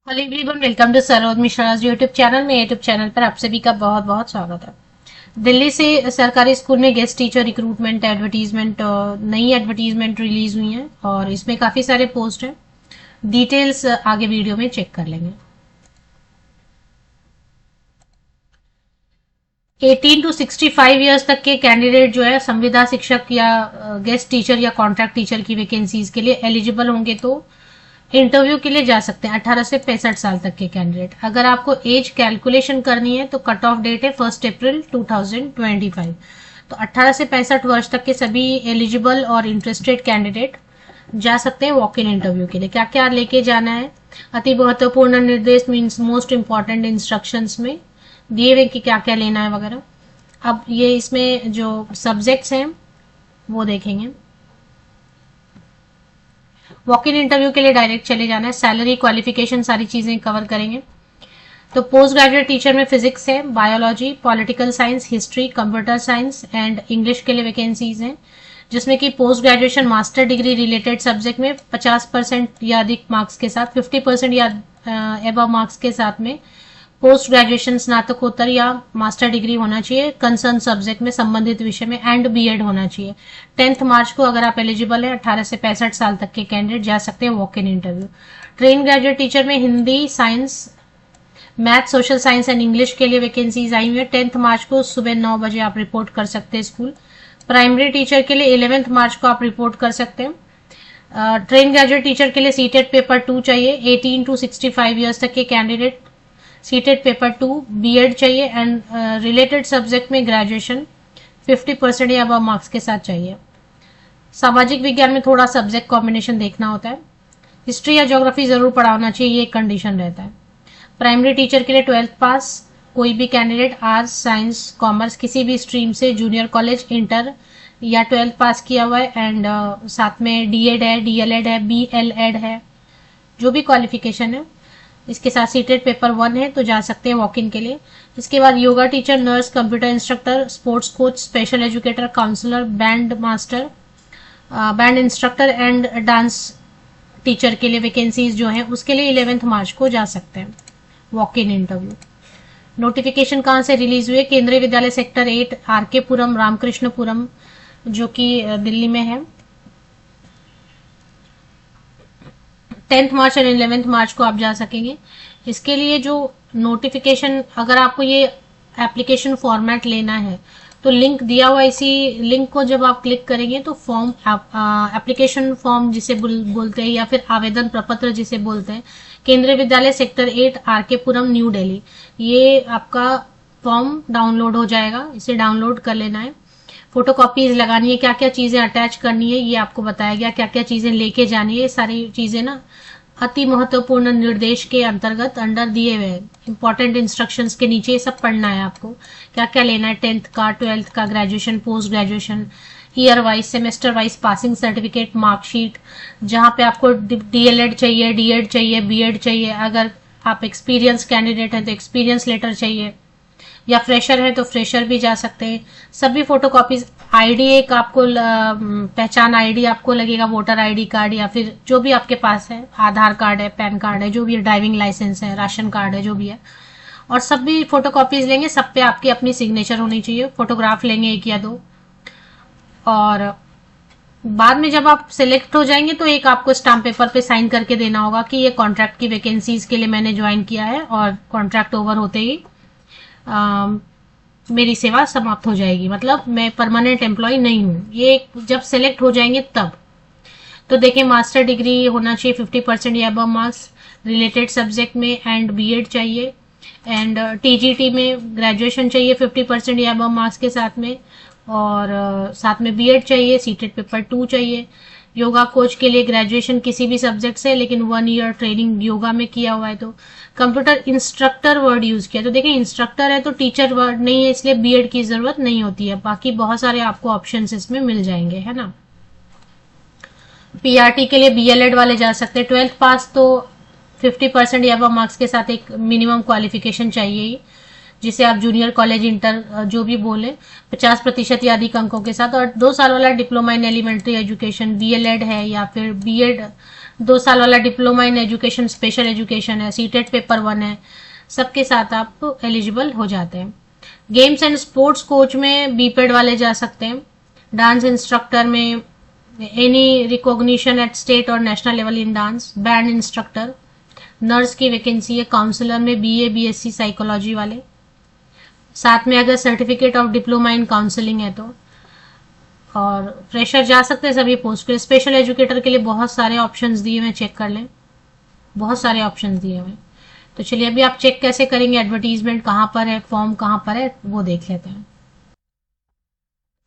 Hello everyone, welcome to Saroj Mishra's YouTube channel में। YouTube channel पर आप सभी का बहुत बहुत स्वागत है। दिल्ली से सरकारी स्कूल में गेस्ट टीचर रिक्रूटमेंट एडवर्टीजमेंट नई एडवर्टीजमेंट रिलीज हुई है और इसमें काफी सारे पोस्ट हैं। डिटेल्स आगे वीडियो में चेक कर लेंगे। 18 टू 65 ईयर्स तक के कैंडिडेट जो है संविदा शिक्षक या गेस्ट टीचर या कॉन्ट्रैक्ट टीचर की वैकेंसीज के लिए एलिजिबल होंगे तो इंटरव्यू के लिए जा सकते हैं। 18 से 65 साल तक के कैंडिडेट। अगर आपको एज कैलकुलेशन करनी है तो कट ऑफ डेट है 1 अप्रैल 2025। तो 18 से 65 वर्ष तक के सभी एलिजिबल और इंटरेस्टेड कैंडिडेट जा सकते हैं वॉक इन इंटरव्यू के लिए। क्या क्या लेके जाना है, अति महत्वपूर्ण निर्देश मीन्स मोस्ट इंपॉर्टेंट इंस्ट्रक्शंस में दिए हुए कि क्या क्या लेना है वगैरह। अब ये इसमें जो सब्जेक्ट्स हैं वो देखेंगे। वॉक इन इंटरव्यू के लिए डायरेक्ट चले जाना है। सैलरी, क्वालिफिकेशन, सारी चीजें कवर करेंगे। तो पोस्ट ग्रेजुएट टीचर में फिजिक्स है, biology, political science, history, computer science and English के लिए वैकेंसीज हैं, जिसमें कि post graduation master degree related subject में 50% या अधिक मार्क्स के साथ, 50% या एबव मार्क्स के साथ में पोस्ट ग्रेजुएशन स्नातकोत्तर या मास्टर डिग्री होना चाहिए कंसर्न सब्जेक्ट में, संबंधित विषय में, एंड बीएड होना चाहिए। 10 मार्च को अगर आप एलिजिबल हैं 18 से 65 साल तक के कैंडिडेट जा सकते हैं walk in interview. Train graduate teacher में Hindi, science, math, social science and English के लिए वैकेंसीज आई हुई है। 10 मार्च को सुबह 9 बजे आप रिपोर्ट कर सकते हैं स्कूल। प्राइमरी टीचर के लिए 11 मार्च को आप रिपोर्ट कर सकते हैं। ट्रेन ग्रेजुएट टीचर के लिए सीटेट पेपर 2 चाहिए। 18 टू 65 ईयर्स तक के कैंडिडेट सीटेट पेपर 2 बीएड चाहिए एंड रिलेटेड सब्जेक्ट में ग्रेजुएशन 50% या अबव मार्क्स के साथ चाहिए। सामाजिक विज्ञान में थोड़ा सब्जेक्ट कॉम्बिनेशन देखना होता है। हिस्ट्री या ज्योग्राफी जरूर पढ़ाना चाहिए, ये एक कंडीशन रहता है। प्राइमरी टीचर के लिए 12th पास कोई भी कैंडिडेट आर्ट्स, साइंस, कॉमर्स किसी भी स्ट्रीम से जूनियर कॉलेज, इंटर या 12th पास किया हुआ है एंड साथ में डीएड है, डीएलएड है, बीएलएड है, जो भी क्वालिफिकेशन है। इसके साथ सीटेट पेपर 1 है तो जा सकते हैं वॉक इन के लिए। इसके बाद yoga teacher, nurse, computer instructor, sports coach, special educator, counsellor, band master, band instructor and dance teacher के लिए वैकेंसीज जो है उसके लिए 11 मार्च को जा सकते हैं वॉक इन इंटरव्यू। नोटिफिकेशन कहाँ से रिलीज हुई है? केंद्रीय विद्यालय सेक्टर 8 आरके पुरम, रामकृष्णपुरम, जो कि दिल्ली में है। 10 मार्च और 11 मार्च को आप जा सकेंगे। इसके लिए जो नोटिफिकेशन, अगर आपको ये एप्लीकेशन फॉर्मेट लेना है तो लिंक दिया हुआ, इसी लिंक को जब आप क्लिक करेंगे तो फॉर्म, एप्लीकेशन फॉर्म जिसे बोलते हैं या फिर आवेदन प्रपत्र जिसे बोलते हैं, केंद्रीय विद्यालय सेक्टर 8 आरके पुरम, न्यू दिल्ली, ये आपका फॉर्म डाउनलोड हो जाएगा। इसे डाउनलोड कर लेना है। फोटोकॉपीज लगानी है, क्या क्या चीजें अटैच करनी है ये आपको बताया गया, क्या क्या चीजें लेके जानी है, सारी चीजें ना अति महत्वपूर्ण निर्देश के अंतर्गत अंडर दिए हुए इंपॉर्टेंट इंस्ट्रक्शंस के नीचे ये सब पढ़ना है आपको। क्या क्या लेना है, 10th का, 12th का, graduation, post graduation, year wise, semester wise, passing certificate, marksheet, जहां पे आपको डीएलएड चाहिए, डीएड चाहिए, बीएड चाहिए, अगर आप एक्सपीरियंस कैंडिडेट हैं तो एक्सपीरियंस लेटर चाहिए, या फ्रेशर है तो फ्रेशर भी जा सकते हैं। सभी फोटोकॉपीज, आईडी एक आपको पहचान आईडी आपको लगेगा, वोटर आईडी कार्ड या फिर जो भी आपके पास है, आधार कार्ड है, पैन कार्ड है, जो भी है, ड्राइविंग लाइसेंस है, राशन कार्ड है, जो भी है, और सब भी फोटोकॉपीज लेंगे। सब पे आपकी अपनी सिग्नेचर होनी चाहिए। फोटोग्राफ लेंगे 1 या 2। और बाद में जब आप सिलेक्ट हो जाएंगे तो एक आपको स्टाम्प पेपर पे साइन करके देना होगा कि ये कॉन्ट्रैक्ट की वैकेंसीज के लिए मैंने ज्वाइन किया है और कॉन्ट्रैक्ट ओवर होते ही मेरी सेवा समाप्त हो जाएगी, मतलब मैं परमानेंट एम्प्लॉय नहीं हूं। ये जब सिलेक्ट हो जाएंगे तब। तो देखिए, मास्टर डिग्री होना चाहिए 50% या अबव मार्क्स रिलेटेड सब्जेक्ट में एंड बीएड चाहिए एंड टीजीटी में ग्रेजुएशन चाहिए 50% या अबव मार्क्स के साथ में, और साथ में बीएड चाहिए, सीटेट पेपर 2 चाहिए। योगा कोच के लिए ग्रेजुएशन किसी भी सब्जेक्ट से, लेकिन 1 ईयर ट्रेनिंग योगा में किया हुआ है। तो कंप्यूटर इंस्ट्रक्टर वर्ड यूज किया, तो देखिए इंस्ट्रक्टर है तो टीचर वर्ड नहीं है, इसलिए बीएड की जरूरत नहीं होती है। बाकी बहुत सारे आपको ऑप्शंस इसमें मिल जाएंगे, है ना। पीआरटी के लिए बीएलएड वाले जा सकते हैं। 12th पास तो 50% या अबव मार्क्स के साथ एक मिनिमम क्वालिफिकेशन चाहिए ही, जिसे आप जूनियर कॉलेज, इंटर जो भी बोले, 50% या अधिक अंकों के साथ, और 2 साल वाला diploma in elementary education, BElEd है या फिर बीएड 2 साल वाला diploma in education special education है, सीटेट पेपर 1 है, सबके साथ आप एलिजिबल हो जाते हैं। गेम्स एंड स्पोर्ट्स कोच में बीपेड वाले जा सकते हैं। डांस इंस्ट्रक्टर में एनी रिकॉग्निशन एट स्टेट और national level in dance. Band instructor, nurse की वैकेंसी है। काउंसलर में बीए बीएससी साइकोलॉजी वाले, साथ में अगर certificate of diploma in counselling है तो। और फ्रेशर जा सकते हैं सभी पोस्ट पे। स्पेशल एजुकेटर के लिए बहुत सारे ऑप्शंस दिए हुए, चेक कर लें, बहुत सारे ऑप्शंस दिए हुए। तो चलिए अभी आप चेक कैसे करेंगे, एडवर्टीजमेंट कहाँ पर है, फॉर्म कहाँ पर है, वो देख लेते हैं।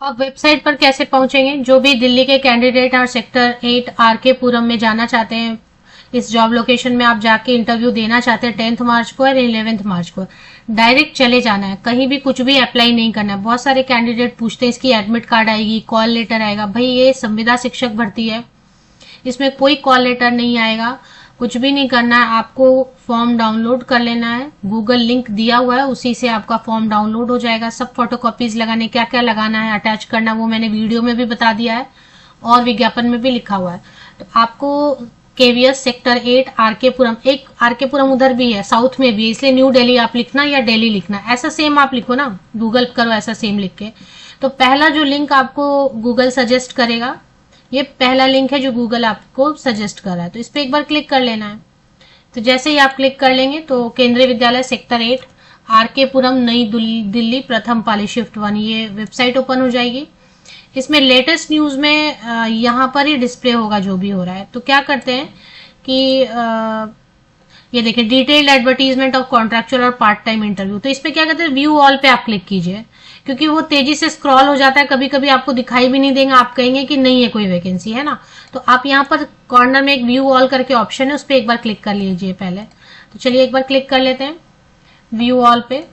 अब वेबसाइट पर कैसे पहुंचेंगे? जो भी दिल्ली के कैंडिडेट और सेक्टर 8 आरके पुरम में जाना चाहते हैं, इस जॉब लोकेशन में आप जाके इंटरव्यू देना चाहते हैं 10th मार्च को और 11th मार्च को, डायरेक्ट चले जाना है, कहीं भी कुछ भी अप्लाई नहीं करना है। बहुत सारे कैंडिडेट पूछते हैं इसकी एडमिट कार्ड आएगी, कॉल लेटर आएगा। भाई ये संविदा शिक्षक भर्ती है, इसमें कोई कॉल लेटर नहीं आएगा, कुछ भी नहीं करना है। आपको फॉर्म डाउनलोड कर लेना है, गूगल लिंक दिया हुआ है, उसी से आपका फॉर्म डाउनलोड हो जाएगा। सब फोटोकॉपीज लगाने, क्या क्या लगाना है, अटैच करना, वो मैंने वीडियो में भी बता दिया है और विज्ञापन में भी लिखा हुआ है। तो आपको केवीएस सेक्टर 8 आरके पुरम, एक आरके पुरम उधर भी है, साउथ में भी है, इसलिए न्यू दिल्ली आप लिखना या दिल्ली लिखना, ऐसा सेम आप लिखो ना, गूगल करो ऐसा सेम लिख के। तो पहला जो लिंक आपको गूगल सजेस्ट करेगा, ये पहला लिंक है जो गूगल आपको सजेस्ट कर रहा है, तो इस पर एक बार क्लिक कर लेना है। तो जैसे ही आप क्लिक कर लेंगे तो केंद्रीय विद्यालय सेक्टर 8 आरके पुरम नई दिल्ली प्रथम पाली शिफ्ट 1 ये वेबसाइट ओपन हो जाएगी। इसमें लेटेस्ट न्यूज में यहाँ पर ही डिस्प्ले होगा जो भी हो रहा है। तो क्या करते हैं कि ये देखिए, डिटेल्ड एडवर्टीजमेंट ऑफ कॉन्ट्रैक्चुअल और पार्ट टाइम इंटरव्यू। तो इस पे क्या कहते हैं, व्यू ऑल पे आप क्लिक कीजिए, क्योंकि वो तेजी से स्क्रॉल हो जाता है, कभी कभी आपको दिखाई भी नहीं देगा, आप कहेंगे कि नहीं है कोई वैकेंसी, है ना। तो आप यहाँ पर कॉर्नर में एक व्यू ऑल करके ऑप्शन है, उस पर एक बार क्लिक कर लीजिए पहले। तो चलिए एक बार क्लिक कर लेते हैं व्यू ऑल पे।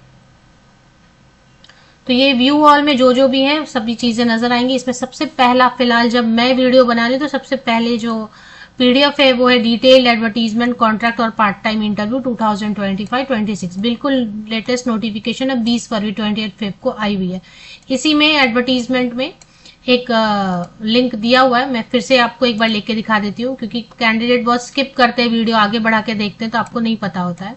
तो ये व्यू ऑल में जो जो भी है सभी चीजें नजर आएंगी। इसमें सबसे पहला, फिलहाल जब मैं वीडियो बना रही हूँ तो सबसे पहले जो पीडीएफ है वो है डिटेल्ड एडवर्टीजमेंट कॉन्ट्रैक्ट और पार्ट टाइम इंटरव्यू 2025-26, बिल्कुल लेटेस्ट नोटिफिकेशन है, 20 फरवरी 28 फेब को आई हुई है। इसी में एडवर्टीजमेंट में एक लिंक दिया हुआ है, मैं फिर से आपको एक बार लेके दिखा देती हूँ, क्योंकि कैंडिडेट बहुत स्किप करते हैं, वीडियो आगे बढ़ा के देखते हैं तो आपको नहीं पता होता है।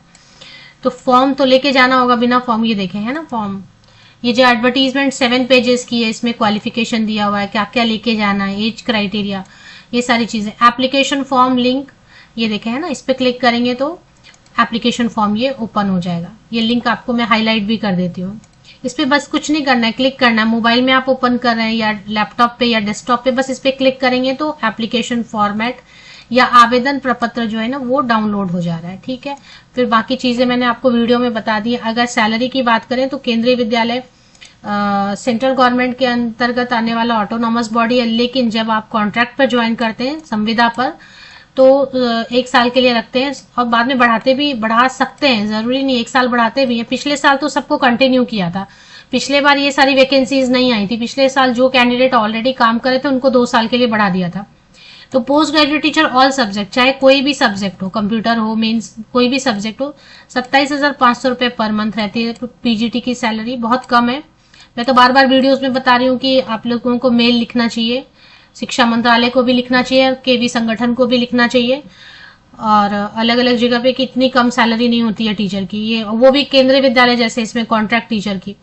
तो फॉर्म तो लेके जाना होगा, बिना फॉर्म ये देखे है ना फॉर्म। ये जो एडवर्टीजमेंट 7 पेजेस की है, इसमें क्वालिफिकेशन दिया हुआ है, क्या क्या लेके जाना है, एज क्राइटेरिया, ये सारी चीजें। एप्लीकेशन फॉर्म लिंक ये देखे है ना, इस पे क्लिक करेंगे तो एप्लीकेशन फॉर्म ये ओपन हो जाएगा। ये लिंक आपको मैं हाईलाइट भी कर देती हूँ। इस पे बस कुछ नहीं करना है, क्लिक करना है। मोबाइल में आप ओपन कर रहे हैं या लैपटॉप पे या डेस्कटॉप पे, बस इस पे क्लिक करेंगे तो एप्लीकेशन फॉर्मेट या आवेदन प्रपत्र जो है ना वो डाउनलोड हो जा रहा है। ठीक है, फिर बाकी चीजें मैंने आपको वीडियो में बता दी। अगर सैलरी की बात करें तो केंद्रीय विद्यालय सेंट्रल गवर्नमेंट के अंतर्गत आने वाला ऑटोनॉमस बॉडी है, लेकिन जब आप कॉन्ट्रैक्ट पर ज्वाइन करते हैं संविदा पर तो 1 साल के लिए रखते हैं और बाद में बढ़ा सकते हैं, जरूरी नहीं 1 साल बढ़ाते भी हैं। पिछले साल तो सबको कंटिन्यू किया था, पिछले बार ये सारी वैकेंसीज नहीं आई थी। पिछले साल जो कैंडिडेट ऑलरेडी काम करे थे उनको 2 साल के लिए बढ़ा दिया था। तो post graduate teacher all subject, चाहे कोई भी सब्जेक्ट हो, कंप्यूटर हो, मेंस, कोई भी सब्जेक्ट हो, 27,500 रुपए पर मंथ रहती है। पीजीटी की सैलरी बहुत कम है। मैं तो बार बार वीडियोस में बता रही हूँ कि आप लोगों को मेल लिखना चाहिए, शिक्षा मंत्रालय को भी लिखना चाहिए, केवी संगठन को भी लिखना चाहिए, और अलग अलग जगह पे कि इतनी कम सैलरी नहीं होती है टीचर की, ये वो भी केंद्रीय विद्यालय जैसे इसमें कॉन्ट्रैक्ट टीचर की।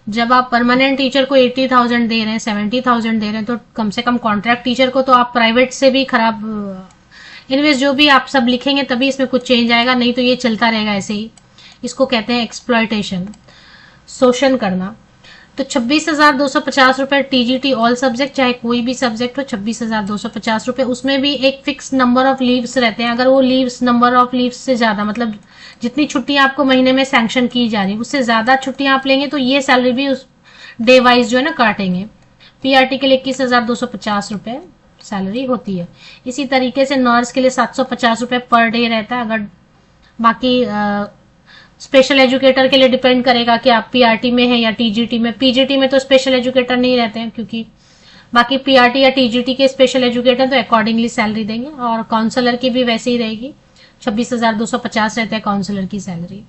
जब आप परमानेंट टीचर को 80,000 दे रहे हैं, 70,000 दे रहे हैं, तो कम से कम कॉन्ट्रैक्ट टीचर को तो आप प्राइवेट से भी खराब। इनवेज जो भी आप सब लिखेंगे तभी इसमें कुछ चेंज आएगा, नहीं तो ये चलता रहेगा ऐसे ही। इसको कहते हैं एक्सप्लॉयटेशन, शोषण करना। तो 26,250 रुपए टीजीटी ऑल सब्जेक्ट, चाहे कोई भी सब्जेक्ट हो, 26,250 रुपए। उसमें भी एक फिक्स नंबर ऑफ लीव्स रहते हैं। अगर वो लीव्स, नंबर ऑफ लीव्स से ज्यादा, मतलब जितनी छुट्टियां आपको महीने में सैंक्शन की जा रही है उससे ज्यादा छुट्टियां आप लेंगे तो ये सैलरी भी उस डे वाइज जो है ना काटेंगे। पीआरटी के लिए 21,250 रुपए सैलरी होती है। इसी तरीके से नर्स के लिए 750 रुपए पर डे रहता है। अगर बाकी स्पेशल एजुकेटर के लिए डिपेंड करेगा कि आप पीआरटी में है या टीजीटी में। पीजीटी में तो स्पेशल एजुकेटर नहीं रहते हैं, क्योंकि बाकी पीआरटी या टीजीटी के स्पेशल एजुकेटर तो अकॉर्डिंगली सैलरी देंगे। और काउंसलर की भी वैसे ही रहेगी, 26,250 रहता है काउंसलर की सैलरी।